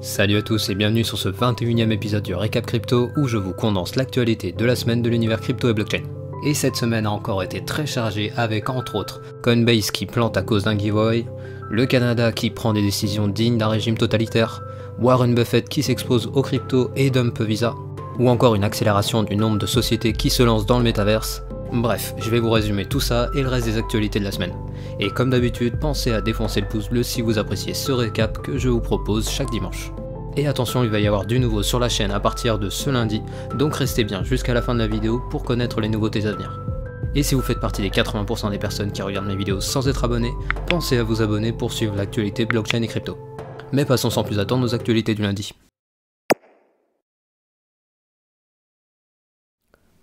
Salut à tous et bienvenue sur ce 21e épisode du Récap Crypto où je vous condense l'actualité de la semaine de l'univers crypto et blockchain. Et cette semaine a encore été très chargée avec entre autres Coinbase qui plante à cause d'un giveaway, le Canada qui prend des décisions dignes d'un régime totalitaire, Warren Buffett qui s'expose aux cryptos et dump Visa, ou encore une accélération du nombre de sociétés qui se lancent dans le métaverse. Bref, je vais vous résumer tout ça et le reste des actualités de la semaine. Et comme d'habitude, pensez à défoncer le pouce bleu si vous appréciez ce récap que je vous propose chaque dimanche. Et attention, il va y avoir du nouveau sur la chaîne à partir de ce lundi, donc restez bien jusqu'à la fin de la vidéo pour connaître les nouveautés à venir. Et si vous faites partie des 80% des personnes qui regardent mes vidéos sans être abonnés, pensez à vous abonner pour suivre l'actualité blockchain et crypto. Mais passons sans plus attendre aux actualités du lundi.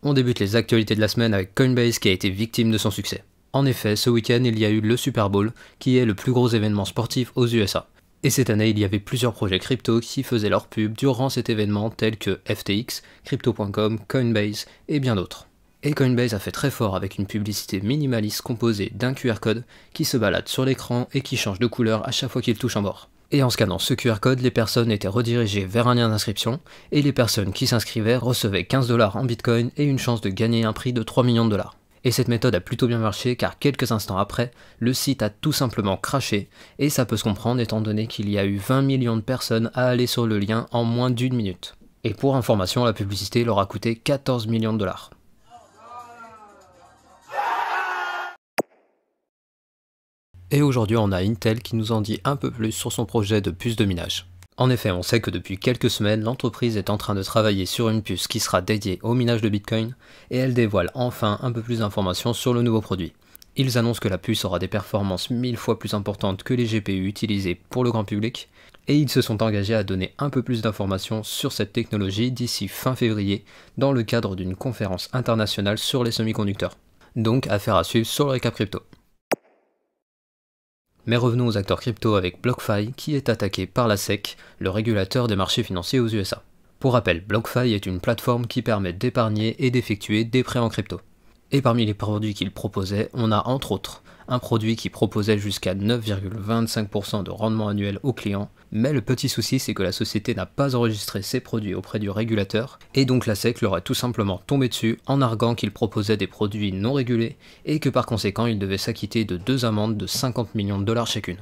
On débute les actualités de la semaine avec Coinbase qui a été victime de son succès. En effet, ce week-end il y a eu le Super Bowl, qui est le plus gros événement sportif aux USA. Et cette année il y avait plusieurs projets crypto qui faisaient leur pub durant cet événement tels que FTX, Crypto.com, Coinbase et bien d'autres. Et Coinbase a fait très fort avec une publicité minimaliste composée d'un QR code qui se balade sur l'écran et qui change de couleur à chaque fois qu'il touche un bord. Et en scannant ce QR code, les personnes étaient redirigées vers un lien d'inscription, et les personnes qui s'inscrivaient recevaient 15 $ en Bitcoin et une chance de gagner un prix de 3 millions de $. Et cette méthode a plutôt bien marché car quelques instants après, le site a tout simplement crashé, et ça peut se comprendre étant donné qu'il y a eu 20 millions de personnes à aller sur le lien en moins d'1 minute. Et pour information, la publicité leur a coûté 14 millions de $. Et aujourd'hui on a Intel qui nous en dit un peu plus sur son projet de puce de minage. En effet, on sait que depuis quelques semaines, l'entreprise est en train de travailler sur une puce qui sera dédiée au minage de Bitcoin, et elle dévoile enfin un peu plus d'informations sur le nouveau produit. Ils annoncent que la puce aura des performances 1000 fois plus importantes que les GPU utilisés pour le grand public, et ils se sont engagés à donner un peu plus d'informations sur cette technologie d'ici fin février, dans le cadre d'une conférence internationale sur les semi-conducteurs. Donc affaire à suivre sur le Récap Crypto. Mais revenons aux acteurs crypto avec BlockFi qui est attaqué par la SEC, le régulateur des marchés financiers aux USA. Pour rappel, BlockFi est une plateforme qui permet d'épargner et d'effectuer des prêts en crypto. Et parmi les produits qu'il proposait, on a entre autres un produit qui proposait jusqu'à 9,25% de rendement annuel aux clients, mais le petit souci c'est que la société n'a pas enregistré ses produits auprès du régulateur, et donc la SEC leur est tout simplement tombé dessus en arguant qu'il proposait des produits non régulés, et que par conséquent il devait s'acquitter de 2 amendes de 50 millions de $ chacune.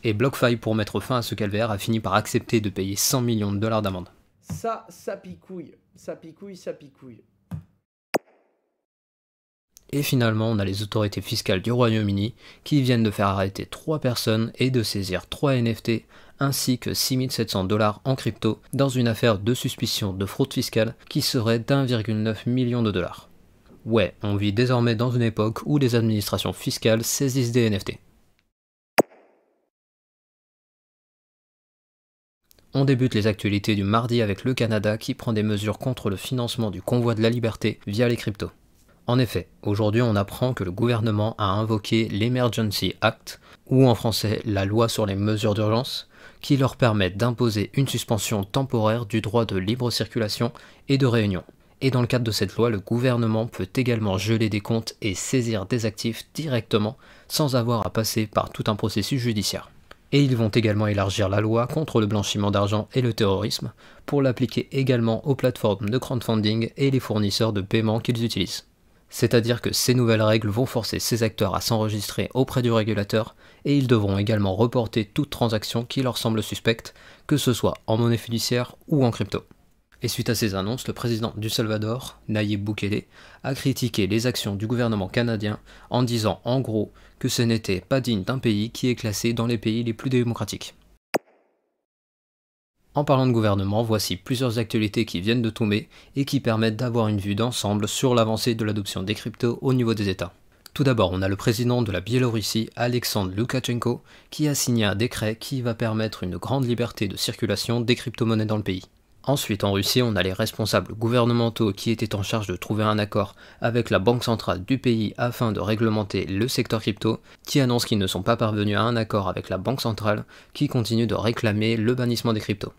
Et BlockFi, pour mettre fin à ce calvaire, a fini par accepter de payer 100 millions de $ d'amende. Ça picouille, ça picouille, ça picouille. Et finalement, on a les autorités fiscales du Royaume-Uni qui viennent de faire arrêter 3 personnes et de saisir 3 NFT ainsi que 6700 $ en crypto dans une affaire de suspicion de fraude fiscale qui serait d'1,9 million de $. Ouais, on vit désormais dans une époque où les administrations fiscales saisissent des NFT. On débute les actualités du mardi avec le Canada qui prend des mesures contre le financement du convoi de la liberté via les cryptos. En effet, aujourd'hui on apprend que le gouvernement a invoqué l'Emergency Act, ou en français la loi sur les mesures d'urgence, qui leur permet d'imposer une suspension temporaire du droit de libre circulation et de réunion. Et dans le cadre de cette loi, le gouvernement peut également geler des comptes et saisir des actifs directement sans avoir à passer par tout un processus judiciaire. Et ils vont également élargir la loi contre le blanchiment d'argent et le terrorisme pour l'appliquer également aux plateformes de crowdfunding et les fournisseurs de paiement qu'ils utilisent. C'est-à-dire que ces nouvelles règles vont forcer ces acteurs à s'enregistrer auprès du régulateur et ils devront également reporter toute transaction qui leur semble suspecte, que ce soit en monnaie fiduciaire ou en crypto. Et suite à ces annonces, le président du Salvador, Nayib Bukele, a critiqué les actions du gouvernement canadien en disant en gros que ce n'était pas digne d'un pays qui est classé dans les pays les plus démocratiques. En parlant de gouvernement, voici plusieurs actualités qui viennent de tomber et qui permettent d'avoir une vue d'ensemble sur l'avancée de l'adoption des cryptos au niveau des États. Tout d'abord, on a le président de la Biélorussie, Alexandre Loukachenko, qui a signé un décret qui va permettre une grande liberté de circulation des crypto-monnaies dans le pays. Ensuite, en Russie, on a les responsables gouvernementaux qui étaient en charge de trouver un accord avec la banque centrale du pays afin de réglementer le secteur crypto, qui annoncent qu'ils ne sont pas parvenus à un accord avec la banque centrale, qui continue de réclamer le bannissement des cryptos.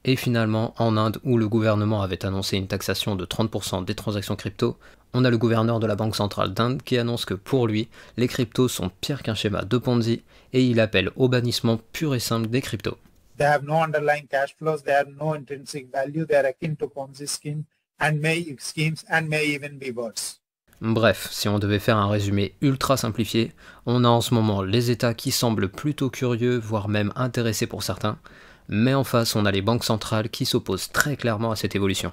Et finalement, en Inde, où le gouvernement avait annoncé une taxation de 30% des transactions crypto, on a le gouverneur de la Banque centrale d'Inde qui annonce que pour lui, les cryptos sont pires qu'un schéma de Ponzi, et il appelle au bannissement pur et simple des cryptos. They have no underlying cash flows. They have no intrinsic value. They are akin to Ponzi schemes and may even be worse. Bref, si on devait faire un résumé ultra simplifié, on a en ce moment les États qui semblent plutôt curieux, voire même intéressés pour certains, mais en face on a les banques centrales qui s'opposent très clairement à cette évolution.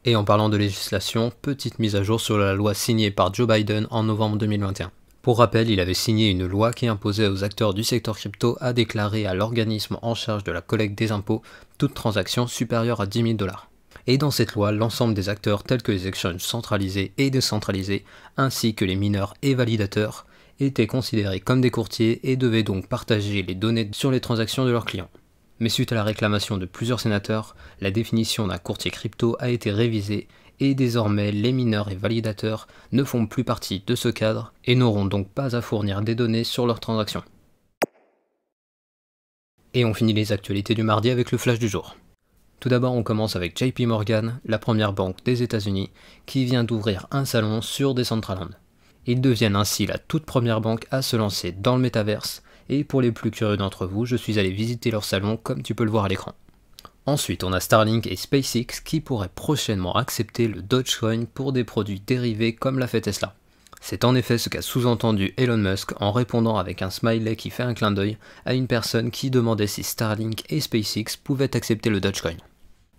Et en parlant de législation, petite mise à jour sur la loi signée par Joe Biden en novembre 2021. Pour rappel, il avait signé une loi qui imposait aux acteurs du secteur crypto à déclarer à l'organisme en charge de la collecte des impôts toute transaction supérieure à 10 000 $. Et dans cette loi, l'ensemble des acteurs tels que les exchanges centralisés et décentralisés, ainsi que les mineurs et validateurs, étaient considérés comme des courtiers et devaient donc partager les données sur les transactions de leurs clients. Mais suite à la réclamation de plusieurs sénateurs, la définition d'un courtier crypto a été révisée et désormais les mineurs et validateurs ne font plus partie de ce cadre et n'auront donc pas à fournir des données sur leurs transactions. Et on finit les actualités du mardi avec le flash du jour. Tout d'abord on commence avec JP Morgan, la première banque des États-Unis, qui vient d'ouvrir un salon sur Decentraland. Ils deviennent ainsi la toute première banque à se lancer dans le métaverse, et pour les plus curieux d'entre vous, je suis allé visiter leur salon comme tu peux le voir à l'écran. Ensuite, on a Starlink et SpaceX qui pourraient prochainement accepter le Dogecoin pour des produits dérivés comme l'a fait Tesla. C'est en effet ce qu'a sous-entendu Elon Musk en répondant avec un smiley qui fait un clin d'œil à une personne qui demandait si Starlink et SpaceX pouvaient accepter le Dogecoin.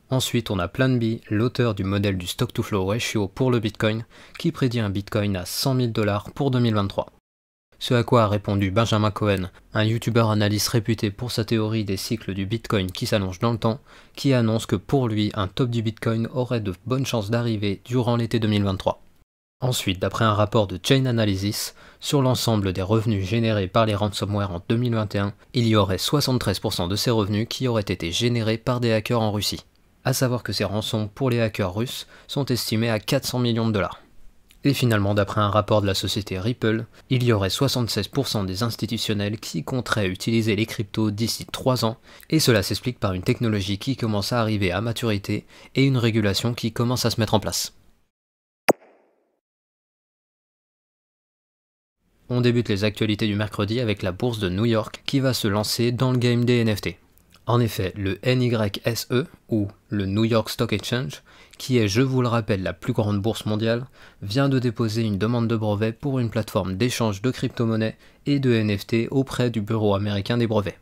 Ensuite, on a Plan B, l'auteur du modèle du Stock-to-Flow Ratio pour le Bitcoin, qui prédit un Bitcoin à 100 000 $ pour 2023. Ce à quoi a répondu Benjamin Cohen, un youtubeur analyste réputé pour sa théorie des cycles du Bitcoin qui s'allongent dans le temps, qui annonce que pour lui, un top du Bitcoin aurait de bonnes chances d'arriver durant l'été 2023. Ensuite, d'après un rapport de Chain Analysis, sur l'ensemble des revenus générés par les ransomware en 2021, il y aurait 73% de ces revenus qui auraient été générés par des hackers en Russie. À savoir que ces rançons pour les hackers russes sont estimés à 400 millions de $. Et finalement, d'après un rapport de la société Ripple, il y aurait 76% des institutionnels qui compteraient utiliser les cryptos d'ici 3 ans, et cela s'explique par une technologie qui commence à arriver à maturité et une régulation qui commence à se mettre en place. On débute les actualités du mercredi avec la bourse de New York qui va se lancer dans le game des NFT. En effet, le NYSE, ou le New York Stock Exchange, qui est, je vous le rappelle, la plus grande bourse mondiale, vient de déposer une demande de brevet pour une plateforme d'échange de crypto-monnaies et de NFT auprès du Bureau américain des brevets.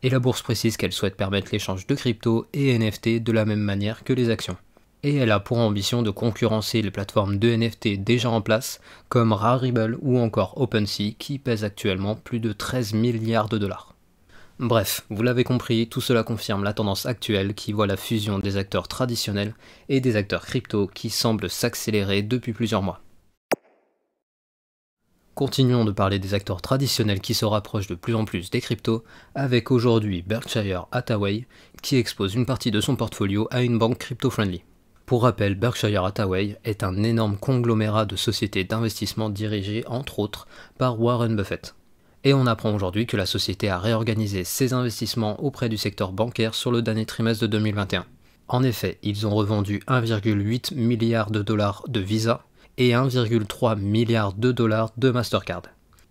Et la bourse précise qu'elle souhaite permettre l'échange de crypto et NFT de la même manière que les actions. Et elle a pour ambition de concurrencer les plateformes de NFT déjà en place, comme Rarible ou encore OpenSea, qui pèsent actuellement plus de 13 milliards de $. Bref, vous l'avez compris, tout cela confirme la tendance actuelle qui voit la fusion des acteurs traditionnels et des acteurs crypto qui semblent s'accélérer depuis plusieurs mois. Continuons de parler des acteurs traditionnels qui se rapprochent de plus en plus des cryptos, avec aujourd'hui Berkshire Hathaway qui expose une partie de son portfolio à une banque crypto-friendly. Pour rappel, Berkshire Hathaway est un énorme conglomérat de sociétés d'investissement dirigées entre autres par Warren Buffett. Et on apprend aujourd'hui que la société a réorganisé ses investissements auprès du secteur bancaire sur le dernier trimestre de 2021. En effet, ils ont revendu 1,8 milliard de dollars de Visa et 1,3 milliard de dollars de Mastercard.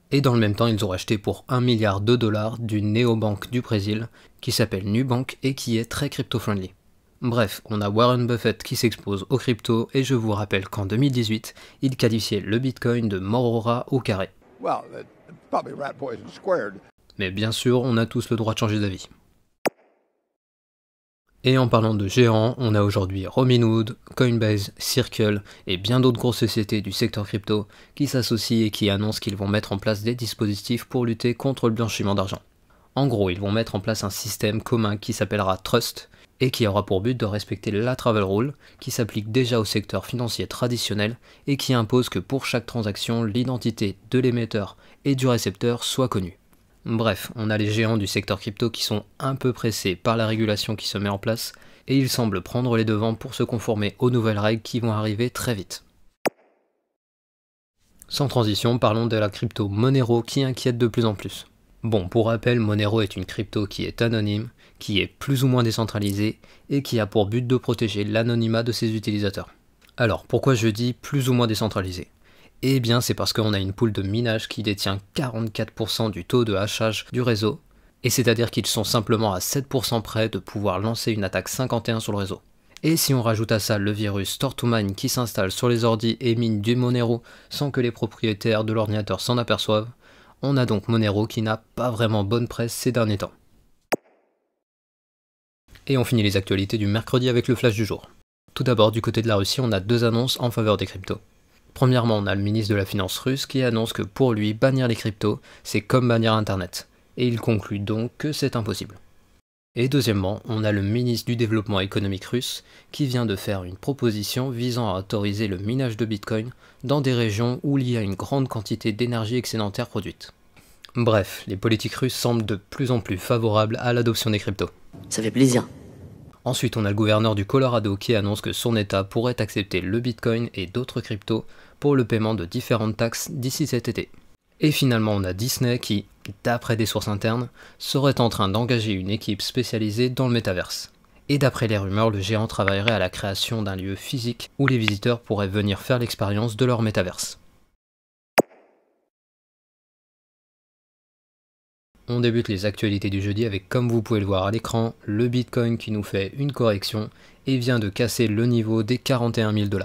Et dans le même temps, ils ont acheté pour 1 milliard de dollars d'une néobanque du Brésil qui s'appelle Nubank et qui est très crypto-friendly. Bref, on a Warren Buffett qui s'expose aux cryptos et je vous rappelle qu'en 2018, il qualifiait le Bitcoin de mort au rat au carré. Well, probably rat poison squared. Mais bien sûr, on a tous le droit de changer d'avis. Et en parlant de géants, on a aujourd'hui Robinhood, Coinbase, Circle et bien d'autres grosses sociétés du secteur crypto qui s'associent et qui annoncent qu'ils vont mettre en place des dispositifs pour lutter contre le blanchiment d'argent. En gros, ils vont mettre en place un système commun qui s'appellera Trust et qui aura pour but de respecter la Travel Rule qui s'applique déjà au secteur financier traditionnel et qui impose que pour chaque transaction, l'identité de l'émetteur et du récepteur soit connue. Bref, on a les géants du secteur crypto qui sont un peu pressés par la régulation qui se met en place et ils semblent prendre les devants pour se conformer aux nouvelles règles qui vont arriver très vite. Sans transition, parlons de la crypto Monero qui inquiète de plus en plus. Bon, pour rappel, Monero est une crypto qui est anonyme, qui est plus ou moins décentralisée et qui a pour but de protéger l'anonymat de ses utilisateurs. Alors, pourquoi je dis plus ou moins décentralisée ? Eh bien, c'est parce qu'on a une pool de minage qui détient 44% du taux de hachage du réseau, Et c'est-à-dire qu'ils sont simplement à 7% près de pouvoir lancer une attaque 51 sur le réseau. Et si on rajoute à ça le virus Store2Mine qui s'installe sur les ordis et mine du Monero sans que les propriétaires de l'ordinateur s'en aperçoivent, on a donc Monero qui n'a pas vraiment bonne presse ces derniers temps. Et on finit les actualités du mercredi avec le flash du jour. Tout d'abord, du côté de la Russie, on a deux annonces en faveur des cryptos. Premièrement, on a le ministre de la Finance russe qui annonce que pour lui, bannir les cryptos, c'est comme bannir Internet. Et il conclut donc que c'est impossible. Et deuxièmement, on a le ministre du Développement économique russe qui vient de faire une proposition visant à autoriser le minage de Bitcoin dans des régions où il y a une grande quantité d'énergie excédentaire produite. Bref, les politiques russes semblent de plus en plus favorables à l'adoption des cryptos. Ça fait plaisir. Ensuite, on a le gouverneur du Colorado qui annonce que son État pourrait accepter le Bitcoin et d'autres cryptos pour le paiement de différentes taxes d'ici cet été. Et finalement, on a Disney qui, d'après des sources internes, serait en train d'engager une équipe spécialisée dans le métaverse. Et d'après les rumeurs, le géant travaillerait à la création d'un lieu physique où les visiteurs pourraient venir faire l'expérience de leur métaverse. On débute les actualités du jeudi avec, comme vous pouvez le voir à l'écran, le Bitcoin qui nous fait une correction et vient de casser le niveau des 41 000 $.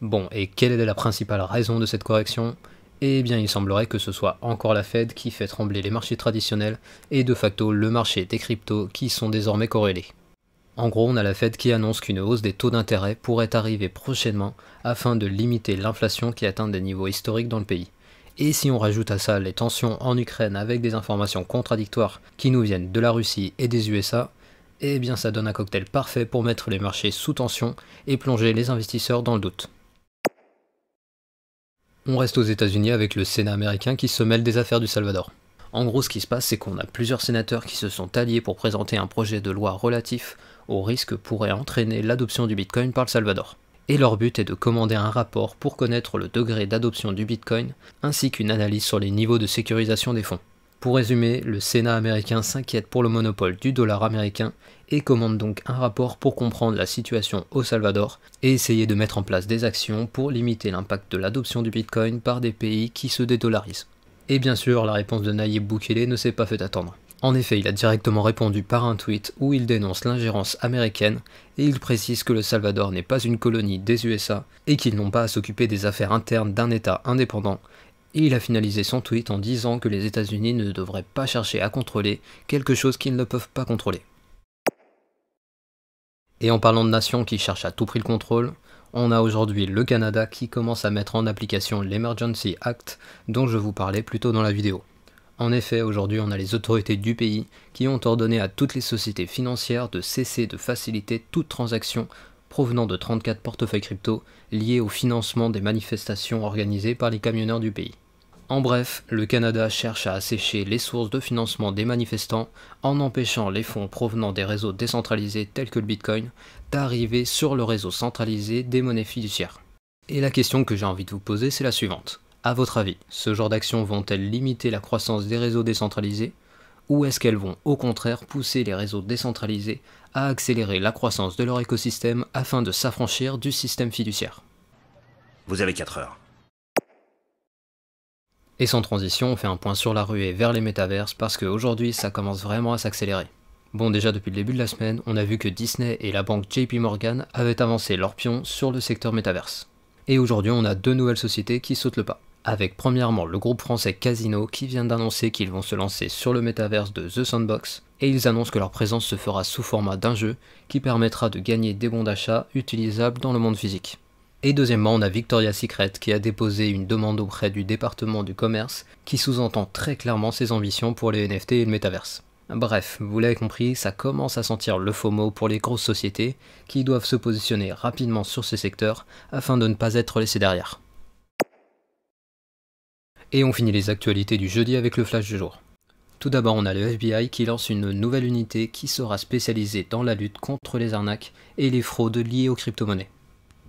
Bon, et quelle est la principale raison de cette correction ? Eh bien, il semblerait que ce soit encore la Fed qui fait trembler les marchés traditionnels et de facto le marché des cryptos qui sont désormais corrélés. En gros, on a la Fed qui annonce qu'une hausse des taux d'intérêt pourrait arriver prochainement afin de limiter l'inflation qui atteint des niveaux historiques dans le pays. Et si on rajoute à ça les tensions en Ukraine avec des informations contradictoires qui nous viennent de la Russie et des USA, eh bien ça donne un cocktail parfait pour mettre les marchés sous tension et plonger les investisseurs dans le doute. On reste aux États-Unis avec le Sénat américain qui se mêle des affaires du Salvador. En gros, ce qui se passe, c'est qu'on a plusieurs sénateurs qui se sont alliés pour présenter un projet de loi relatif au risque que pourrait entraîner l'adoption du Bitcoin par le Salvador. Et leur but est de commander un rapport pour connaître le degré d'adoption du Bitcoin, ainsi qu'une analyse sur les niveaux de sécurisation des fonds. Pour résumer, le Sénat américain s'inquiète pour le monopole du dollar américain et commande donc un rapport pour comprendre la situation au Salvador et essayer de mettre en place des actions pour limiter l'impact de l'adoption du Bitcoin par des pays qui se dédollarisent. Et bien sûr, la réponse de Nayib Bukele ne s'est pas fait attendre. En effet, il a directement répondu par un tweet où il dénonce l'ingérence américaine et il précise que le Salvador n'est pas une colonie des USA et qu'ils n'ont pas à s'occuper des affaires internes d'un État indépendant. Et il a finalisé son tweet en disant que les États-Unis ne devraient pas chercher à contrôler quelque chose qu'ils ne peuvent pas contrôler. Et en parlant de nations qui cherchent à tout prix le contrôle, on a aujourd'hui le Canada qui commence à mettre en application l'Emergency Act dont je vous parlais plus tôt dans la vidéo. En effet, aujourd'hui on a les autorités du pays qui ont ordonné à toutes les sociétés financières de cesser de faciliter toute transaction provenant de 34 portefeuilles crypto liés au financement des manifestations organisées par les camionneurs du pays. En bref, le Canada cherche à assécher les sources de financement des manifestants en empêchant les fonds provenant des réseaux décentralisés tels que le Bitcoin d'arriver sur le réseau centralisé des monnaies fiduciaires. Et la question que j'ai envie de vous poser, c'est la suivante. À votre avis, ce genre d'actions vont-elles limiter la croissance des réseaux décentralisés ou est-ce qu'elles vont au contraire pousser les réseaux décentralisés à accélérer la croissance de leur écosystème afin de s'affranchir du système fiduciaire? Vous avez 4 heures. Et sans transition, on fait un point sur la ruée vers les métaverses parce qu'aujourd'hui ça commence vraiment à s'accélérer. Bon, déjà depuis le début de la semaine, on a vu que Disney et la banque JP Morgan avaient avancé leurs pions sur le secteur métaverse. Et aujourd'hui on a deux nouvelles sociétés qui sautent le pas. Avec premièrement le groupe français Casino qui vient d'annoncer qu'ils vont se lancer sur le métaverse de The Sandbox et ils annoncent que leur présence se fera sous format d'un jeu qui permettra de gagner des bons d'achat utilisables dans le monde physique. Et deuxièmement, on a Victoria's Secret qui a déposé une demande auprès du département du commerce qui sous-entend très clairement ses ambitions pour les NFT et le métaverse. Bref, vous l'avez compris, ça commence à sentir le FOMO pour les grosses sociétés qui doivent se positionner rapidement sur ces secteurs afin de ne pas être laissés derrière. Et on finit les actualités du jeudi avec le flash du jour. Tout d'abord, on a le FBI qui lance une nouvelle unité qui sera spécialisée dans la lutte contre les arnaques et les fraudes liées aux crypto-monnaies.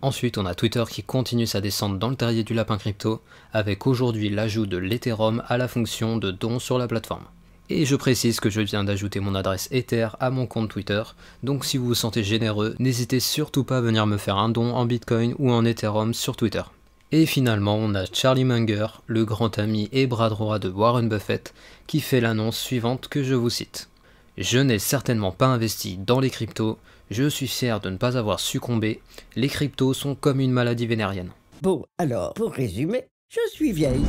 Ensuite, on a Twitter qui continue sa descente dans le terrier du lapin crypto, avec aujourd'hui l'ajout de l'Ethereum à la fonction de don sur la plateforme. Et je précise que je viens d'ajouter mon adresse Ether à mon compte Twitter, donc si vous vous sentez généreux, n'hésitez surtout pas à venir me faire un don en Bitcoin ou en Ethereum sur Twitter. Et finalement, on a Charlie Munger, le grand ami et bras droit de Warren Buffett, qui fait l'annonce suivante que je vous cite. Je n'ai certainement pas investi dans les cryptos, je suis fier de ne pas avoir succombé, les cryptos sont comme une maladie vénérienne. Bon, alors, pour résumer, je suis vieille.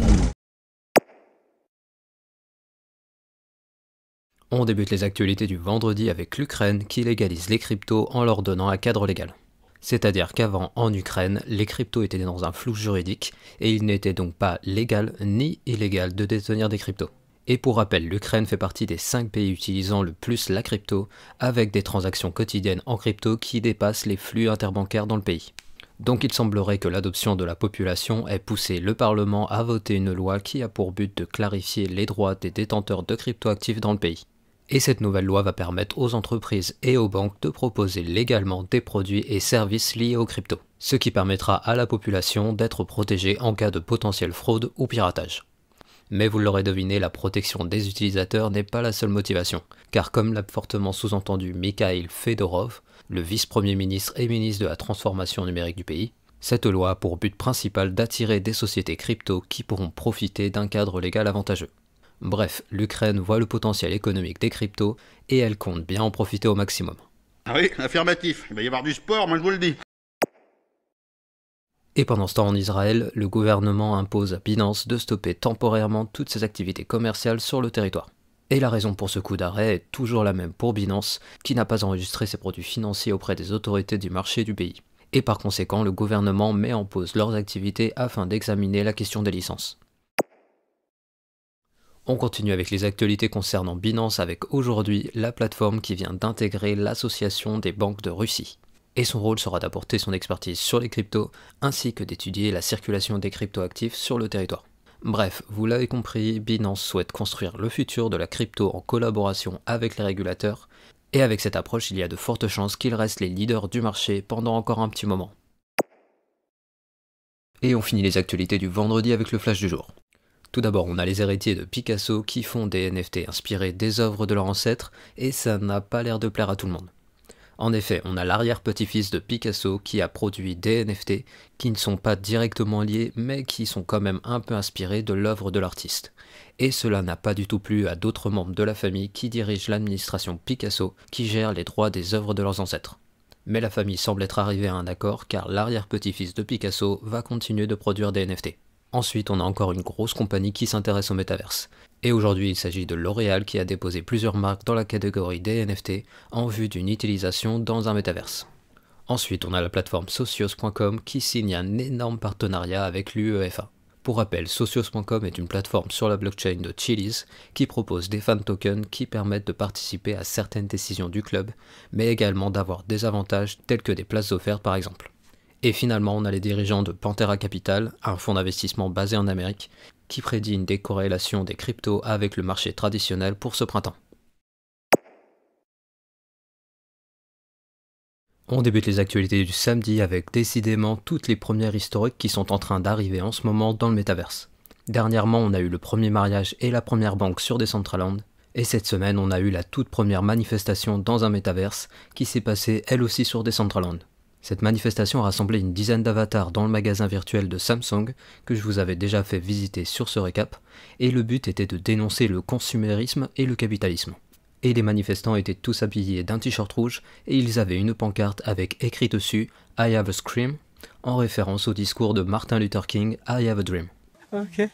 On débute les actualités du vendredi avec l'Ukraine qui légalise les cryptos en leur donnant un cadre légal. C'est-à-dire qu'avant, en Ukraine, les cryptos étaient dans un flou juridique et il n'était donc pas légal ni illégal de détenir des cryptos. Et pour rappel, l'Ukraine fait partie des 5 pays utilisant le plus la crypto, avec des transactions quotidiennes en crypto qui dépassent les flux interbancaires dans le pays. Donc il semblerait que l'adoption de la population ait poussé le Parlement à voter une loi qui a pour but de clarifier les droits des détenteurs de cryptoactifs dans le pays. Et cette nouvelle loi va permettre aux entreprises et aux banques de proposer légalement des produits et services liés aux cryptos, ce qui permettra à la population d'être protégée en cas de potentielle fraude ou piratage. Mais vous l'aurez deviné, la protection des utilisateurs n'est pas la seule motivation, car comme l'a fortement sous-entendu Mikhail Fedorov, le vice-premier ministre et ministre de la transformation numérique du pays, cette loi a pour but principal d'attirer des sociétés crypto qui pourront profiter d'un cadre légal avantageux. Bref, l'Ukraine voit le potentiel économique des cryptos et elle compte bien en profiter au maximum. Ah oui, affirmatif, il va y avoir du sport, moi je vous le dis. Et pendant ce temps en Israël, le gouvernement impose à Binance de stopper temporairement toutes ses activités commerciales sur le territoire. Et la raison pour ce coup d'arrêt est toujours la même pour Binance, qui n'a pas enregistré ses produits financiers auprès des autorités du marché du pays. Et par conséquent, le gouvernement met en pause leurs activités afin d'examiner la question des licences. On continue avec les actualités concernant Binance avec aujourd'hui la plateforme qui vient d'intégrer l'association des banques de Russie. Et son rôle sera d'apporter son expertise sur les cryptos ainsi que d'étudier la circulation des cryptoactifs sur le territoire. Bref, vous l'avez compris, Binance souhaite construire le futur de la crypto en collaboration avec les régulateurs et avec cette approche il y a de fortes chances qu'ils restent les leaders du marché pendant encore un petit moment. Et on finit les actualités du vendredi avec le flash du jour. Tout d'abord, on a les héritiers de Picasso qui font des NFT inspirés des œuvres de leurs ancêtres, et ça n'a pas l'air de plaire à tout le monde. En effet, on a l'arrière-petit-fils de Picasso qui a produit des NFT qui ne sont pas directement liés, mais qui sont quand même un peu inspirés de l'œuvre de l'artiste. Et cela n'a pas du tout plu à d'autres membres de la famille qui dirigent l'administration Picasso, qui gère les droits des œuvres de leurs ancêtres. Mais la famille semble être arrivée à un accord car l'arrière-petit-fils de Picasso va continuer de produire des NFT. Ensuite, on a encore une grosse compagnie qui s'intéresse au métaverse. Et aujourd'hui, il s'agit de L'Oréal qui a déposé plusieurs marques dans la catégorie des NFT en vue d'une utilisation dans un métaverse. Ensuite, on a la plateforme Socios.com qui signe un énorme partenariat avec l'UEFA. Pour rappel, Socios.com est une plateforme sur la blockchain de Chiliz qui propose des fan tokens qui permettent de participer à certaines décisions du club, mais également d'avoir des avantages tels que des places offertes par exemple. Et finalement, on a les dirigeants de Pantera Capital, un fonds d'investissement basé en Amérique, qui prédit une décorrélation des cryptos avec le marché traditionnel pour ce printemps. On débute les actualités du samedi avec décidément toutes les premières historiques qui sont en train d'arriver en ce moment dans le métaverse. Dernièrement, on a eu le premier mariage et la première banque sur Decentraland, et cette semaine, on a eu la toute première manifestation dans un métaverse qui s'est passée elle aussi sur Decentraland. Cette manifestation a rassemblé une dizaine d'avatars dans le magasin virtuel de Samsung, que je vous avais déjà fait visiter sur ce récap, et le but était de dénoncer le consumérisme et le capitalisme. Et les manifestants étaient tous habillés d'un t-shirt rouge, et ils avaient une pancarte avec écrit dessus « I have a scream », en référence au discours de Martin Luther King « I have a dream ». Ok.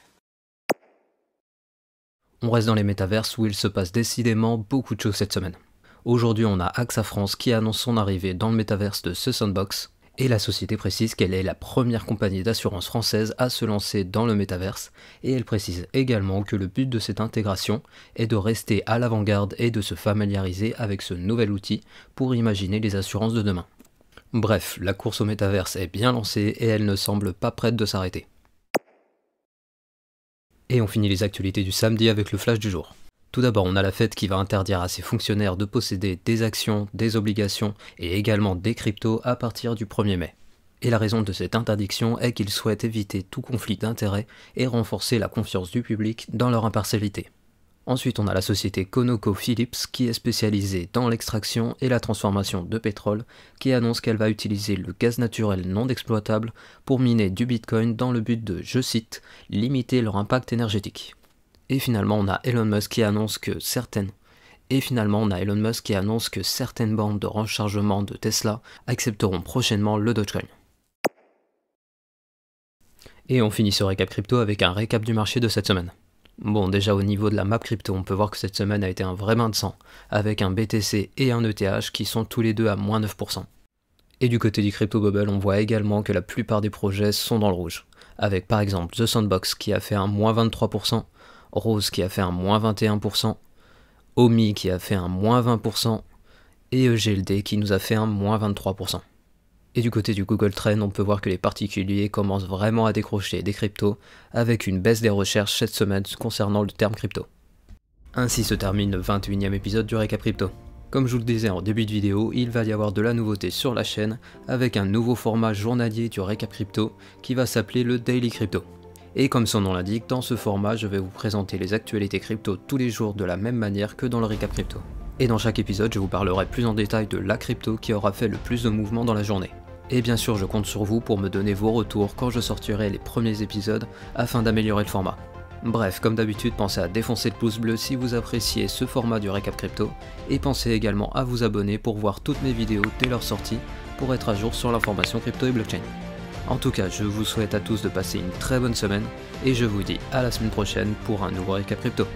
On reste dans les métaverses où il se passe décidément beaucoup de choses cette semaine. Aujourd'hui, on a AXA France qui annonce son arrivée dans le métaverse de ce Sandbox, et la société précise qu'elle est la première compagnie d'assurance française à se lancer dans le métaverse, et elle précise également que le but de cette intégration est de rester à l'avant-garde et de se familiariser avec ce nouvel outil pour imaginer les assurances de demain. Bref, la course au métaverse est bien lancée et elle ne semble pas prête de s'arrêter. Et on finit les actualités du samedi avec le flash du jour. Tout d'abord, on a la Fed qui va interdire à ses fonctionnaires de posséder des actions, des obligations et également des cryptos à partir du 1er mai. Et la raison de cette interdiction est qu'ils souhaitent éviter tout conflit d'intérêts et renforcer la confiance du public dans leur impartialité. Ensuite, on a la société ConocoPhillips qui est spécialisée dans l'extraction et la transformation de pétrole, qui annonce qu'elle va utiliser le gaz naturel non exploitable pour miner du Bitcoin dans le but de, je cite, limiter leur impact énergétique. Et finalement, on a Elon Musk qui annonce que certaines Et finalement, on a Elon Musk qui annonce que certaines bandes de rechargement de Tesla accepteront prochainement le Dogecoin. Et on finit ce récap crypto avec un récap du marché de cette semaine. Bon, déjà au niveau de la map crypto, on peut voir que cette semaine a été un vrai bain de sang, avec un BTC et un ETH qui sont tous les deux à moins 9%. Et du côté du crypto bubble, on voit également que la plupart des projets sont dans le rouge, avec par exemple The Sandbox qui a fait un moins 23%, Rose qui a fait un moins 21%, Omi qui a fait un moins 20%, et EGLD qui nous a fait un moins 23%. Et du côté du Google Trend, on peut voir que les particuliers commencent vraiment à décrocher des cryptos, avec une baisse des recherches cette semaine concernant le terme crypto. Ainsi se termine le 21e épisode du Récap Crypto. Comme je vous le disais en début de vidéo, il va y avoir de la nouveauté sur la chaîne, avec un nouveau format journalier du Récap Crypto, qui va s'appeler le Daily Crypto. Et comme son nom l'indique, dans ce format, je vais vous présenter les actualités crypto tous les jours de la même manière que dans le Récap Crypto. Et dans chaque épisode, je vous parlerai plus en détail de la crypto qui aura fait le plus de mouvements dans la journée. Et bien sûr, je compte sur vous pour me donner vos retours quand je sortirai les premiers épisodes afin d'améliorer le format. Bref, comme d'habitude, pensez à défoncer le pouce bleu si vous appréciez ce format du Récap Crypto, et pensez également à vous abonner pour voir toutes mes vidéos dès leur sortie pour être à jour sur l'information crypto et blockchain. En tout cas, je vous souhaite à tous de passer une très bonne semaine, et je vous dis à la semaine prochaine pour un nouveau Récap Crypto.